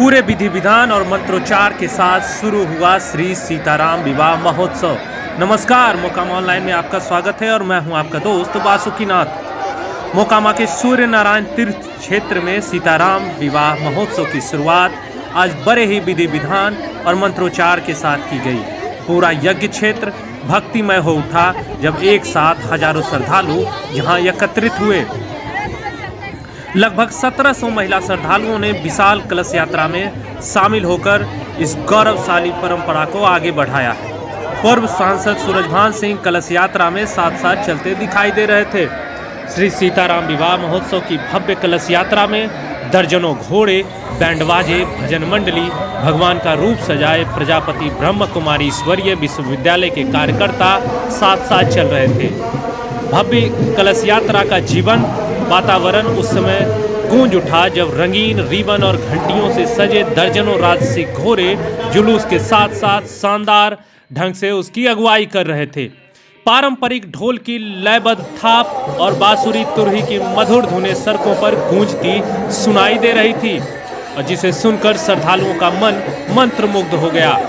पूरे विधि विधान और मंत्रोच्चार के साथ शुरू हुआ श्री सीताराम विवाह महोत्सव। नमस्कार, मोकामा ऑनलाइन में आपका स्वागत है और मैं हूं आपका दोस्त वासुकीनाथ। मोकामा के सूर्य नारायण तीर्थ क्षेत्र में सीताराम विवाह महोत्सव की शुरुआत आज बड़े ही विधि विधान और मंत्रोच्चार के साथ की गई। पूरा यज्ञ क्षेत्र भक्तिमय हो उठा जब एक साथ हजारों श्रद्धालु यहाँ एकत्रित हुए। लगभग 1700 महिला श्रद्धालुओं ने विशाल कलश यात्रा में शामिल होकर इस गौरवशाली परंपरा को आगे बढ़ाया है। पूर्व सांसद सूरजभान सिंह कलश यात्रा में साथ साथ चलते दिखाई दे रहे थे। श्री सीताराम विवाह महोत्सव की भव्य कलश यात्रा में दर्जनों घोड़े, बैंडबाजे, भजन मंडली, भगवान का रूप सजाए प्रजापति ब्रह्म कुमारी ईश्वरीय विश्वविद्यालय के कार्यकर्ता साथ साथ चल रहे थे। भव्य कलश यात्रा का जीवन वातावरण उस समय गूंज उठा जब रंगीन रिबन और घंटियों से सजे दर्जनों राजसी घोड़े जुलूस के साथ साथ शानदार ढंग से उसकी अगुवाई कर रहे थे। पारंपरिक ढोल की लयबद्ध थाप और बांसुरी तुरही की मधुर धुनें सड़कों पर गूंजती सुनाई दे रही थी और जिसे सुनकर श्रद्धालुओं का मन मंत्रमुग्ध हो गया।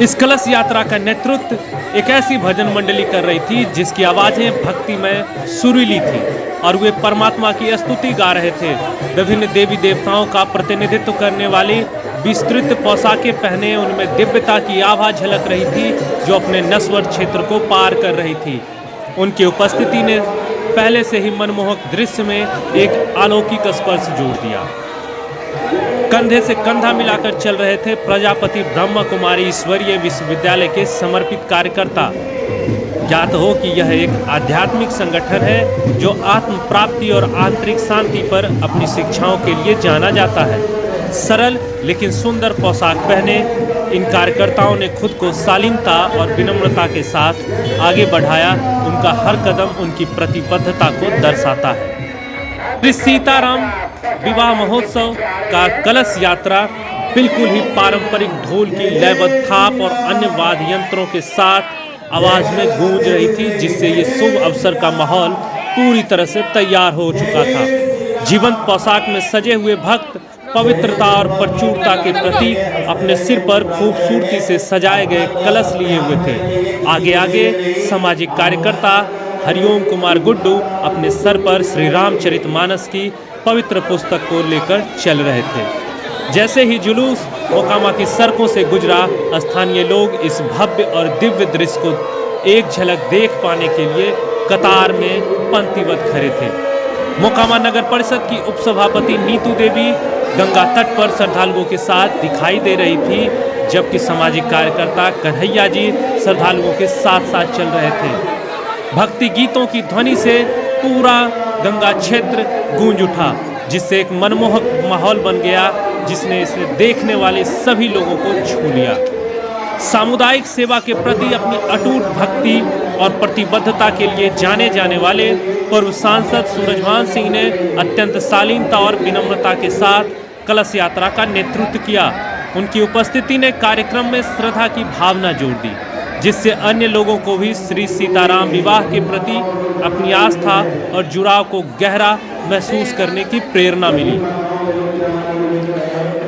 इस कलश यात्रा का नेतृत्व एक ऐसी भजन मंडली कर रही थी जिसकी आवाजें भक्तिमय सुरीली थी और वे परमात्मा की स्तुति गा रहे थे। विभिन्न देवी देवताओं का प्रतिनिधित्व करने वाली विस्तृत पोशाकें पहने उनमें दिव्यता की आभा झलक रही थी जो अपने नश्वर क्षेत्र को पार कर रही थी। उनकी उपस्थिति ने पहले से ही मनमोहक दृश्य में एक अलौकिक स्पर्श जोड़ दिया। कंधे से कंधा मिलाकर चल रहे थे प्रजापति ब्रह्म कुमारी ईश्वरीय विश्वविद्यालय के समर्पित कार्यकर्ता। ज्ञात हो कि यह एक आध्यात्मिक संगठन है जो आत्म प्राप्ति और आंतरिक शांति पर अपनी शिक्षाओं के लिए जाना जाता है। सरल लेकिन सुंदर पोशाक पहने इन कार्यकर्ताओं ने खुद को शालीनता और विनम्रता के साथ आगे बढ़ाया। उनका हर कदम उनकी प्रतिबद्धता को दर्शाता है। श्री सीताराम विवाह महोत्सव का कलश यात्रा बिल्कुल ही पारंपरिक ढोल की लयबद्ध थाप और अन्य वाद्य यंत्रों के साथ आवाज में गूंज रही थी जिससे ये शुभ अवसर का माहौल पूरी तरह से तैयार हो चुका था। जीवंत पोशाक में सजे हुए भक्त पवित्रता और प्रचुरता के प्रतीक अपने सिर पर खूबसूरती से सजाए गए कलश लिए हुए थे। आगे आगे सामाजिक कार्यकर्ता हरिओम कुमार गुड्डू अपने सर पर श्री रामचरितमानस की पवित्र पुस्तक को लेकर चल रहे थे। जैसे ही जुलूस मोकामा की सड़कों से गुजरा, स्थानीय लोग इस भव्य और दिव्य दृश्य को एक झलक देख पाने के लिए कतार में पंक्तिबद्ध खड़े थे। मोकामा नगर परिषद की उपसभापति नीतू देवी गंगा तट पर श्रद्धालुओं के साथ दिखाई दे रही थी, जबकि सामाजिक कार्यकर्ता कन्हैया जी श्रद्धालुओं के साथ साथ चल रहे थे। भक्ति गीतों की ध्वनि से पूरा गंगा क्षेत्र गूंज उठा जिससे एक मनमोहक माहौल बन गया जिसने इसे देखने वाले सभी लोगों को छू लिया। सामुदायिक सेवा के प्रति अपनी अटूट भक्ति और प्रतिबद्धता के लिए जाने जाने वाले पूर्व सांसद सूरजभान सिंह ने अत्यंत शालीनता और विनम्रता के साथ कलश यात्रा का नेतृत्व किया। उनकी उपस्थिति ने कार्यक्रम में श्रद्धा की भावना जोड़ दी जिससे अन्य लोगों को भी श्री सीताराम विवाह के प्रति अपनी आस्था और जुड़ाव को गहरा महसूस करने की प्रेरणा मिली।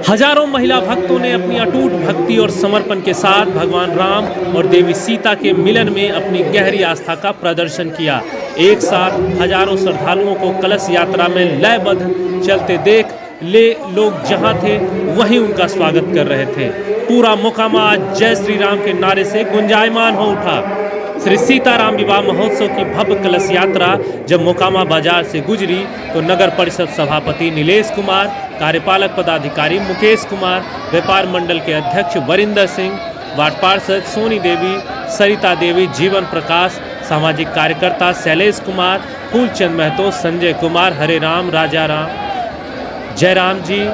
हजारों महिला भक्तों ने अपनी अटूट भक्ति और समर्पण के साथ भगवान राम और देवी सीता के मिलन में अपनी गहरी आस्था का प्रदर्शन किया। एक साथ हजारों श्रद्धालुओं को कलश यात्रा में लयबद्ध चलते देख लोग जहां थे वहीं उनका स्वागत कर रहे थे। पूरा मोकामा आज जय श्री राम के नारे से गुंजायमान हो उठा। श्री सीताराम विवाह महोत्सव की भव्य कलश यात्रा जब मोकामा बाजार से गुजरी तो नगर परिषद सभापति नीलेश कुमार, कार्यपालक पदाधिकारी मुकेश कुमार, व्यापार मंडल के अध्यक्ष वरिंदर सिंह, वार्ड पार्षद सोनी देवी, सरिता देवी, जीवन प्रकाश, सामाजिक कार्यकर्ता शैलेश कुमार, फूलचंद महतो, संजय कुमार, हरे राम, राजा राम, जयराम जी,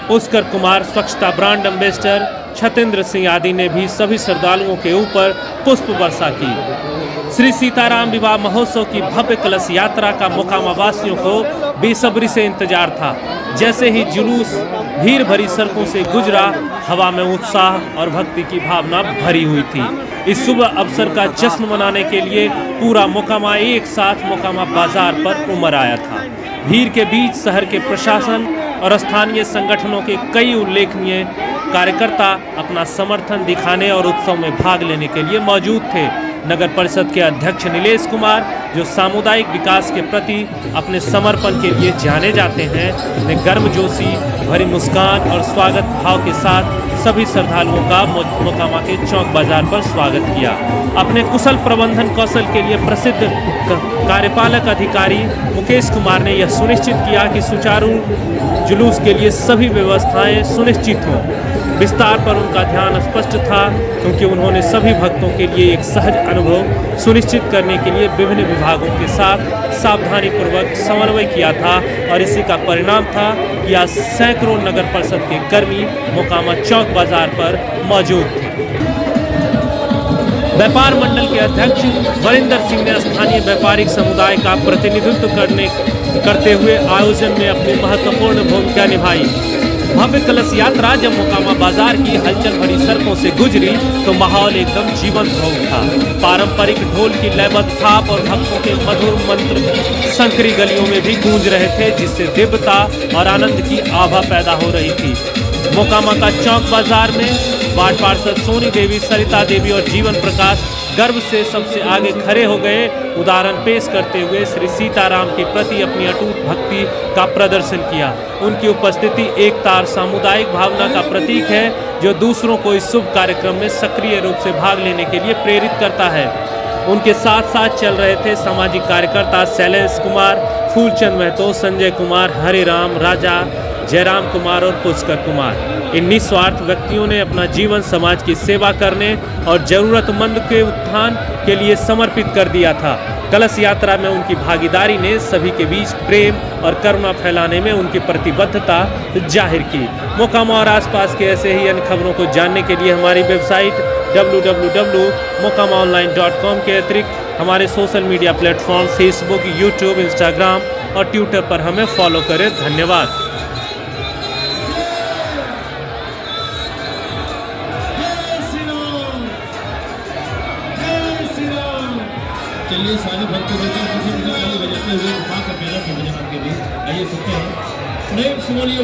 पुष्कर कुमार, स्वच्छता ब्रांड एम्बेसडर छतेंद्र सिंह आदि ने भी सभी श्रद्धालुओं के ऊपर पुष्प वर्षा की। श्री सीताराम विवाह महोत्सव की भव्य कलश यात्रा का मोकामा वासियों को बेसब्री से इंतजार था। जैसे ही जुलूस भीड़ भरी सड़कों से गुजरा, हवा में उत्साह और भक्ति की भावना भरी हुई थी। इस शुभ अवसर का जश्न मनाने के लिए पूरा मोकामा एक साथ मोकामा बाजार पर उमड़ आया था। भीड़ के बीच शहर के प्रशासन और स्थानीय संगठनों के कई उल्लेखनीय कार्यकर्ता अपना समर्थन दिखाने और उत्सव में भाग लेने के लिए मौजूद थे। नगर परिषद के अध्यक्ष नीलेश कुमार, जो सामुदायिक विकास के प्रति अपने समर्पण के लिए जाने जाते हैं, ने गर्मजोशी भरी मुस्कान और स्वागत भाव के साथ सभी श्रद्धालुओं का मोकामा के चौक बाजार पर स्वागत किया। अपने कुशल प्रबंधन कौशल के लिए प्रसिद्ध कार्यपालक अधिकारी मुकेश कुमार ने यह सुनिश्चित किया कि सुचारू जुलूस के लिए सभी व्यवस्थाएं सुनिश्चित हों। विस्तार पर उनका ध्यान स्पष्ट था, क्योंकि उन्होंने सभी भक्तों के लिए एक सहज अनुभव सुनिश्चित करने के लिए विभिन्न विभागों के साथ सावधानीपूर्वक समन्वय किया था, और इसी का परिणाम था कि आज सैकड़ों नगर परिषद के कर्मी मोकामा चौक बाजार पर मौजूद थे। व्यापार मंडल के अध्यक्ष वरिंदर सिंह ने स्थानीय व्यापारिक समुदाय का प्रतिनिधित्व करते हुए आयोजन में अपनी महत्वपूर्ण भूमिका निभाई। भव्य कलश यात्रा जब मोकामा बाजार की हलचल भरी सड़कों से गुजरी तो माहौल एकदम जीवंत हो उठा। पारंपरिक ढोल की लयबद्ध थाप और भक्तों के मधुर मंत्र संकरी गलियों में भी गूंज रहे थे, जिससे दिव्यता और आनंद की आभा पैदा हो रही थी। मोकामा का चौक बाजार में वार्ड पार्षद सोनी देवी, सरिता देवी और जीवन प्रकाश गर्व से सबसे आगे खड़े हो गए। उदाहरण पेश करते हुए श्री सीताराम के प्रति अपनी अटूट भक्ति का प्रदर्शन किया। उनकी उपस्थिति एकता और सामुदायिक भावना का प्रतीक है, जो दूसरों को इस शुभ कार्यक्रम में सक्रिय रूप से भाग लेने के लिए प्रेरित करता है। उनके साथ साथ चल रहे थे सामाजिक कार्यकर्ता शैलेश कुमार, फूलचंद महतो, संजय कुमार, हरिराम राजा, जयराम कुमार और पुष्कर कुमार। इन निस्वार्थ व्यक्तियों ने अपना जीवन समाज की सेवा करने और जरूरतमंद के उत्थान के लिए समर्पित कर दिया था। कलश यात्रा में उनकी भागीदारी ने सभी के बीच प्रेम और करुणा फैलाने में उनकी प्रतिबद्धता जाहिर की। मोकामा और आसपास के ऐसे ही अन्य खबरों को जानने के लिए हमारी वेबसाइट www.mokamaonline.com के अतिरिक्त हमारे social media platform Facebook, YouTube, Instagram और ट्विटर पर हमें फॉलो करें। धन्यवाद। चलिए सारे भक्तों को बजाते हुए मां का प्यारा सा भजन आपके लिए आइए सुनते हैं। प्रेम से बोलिए।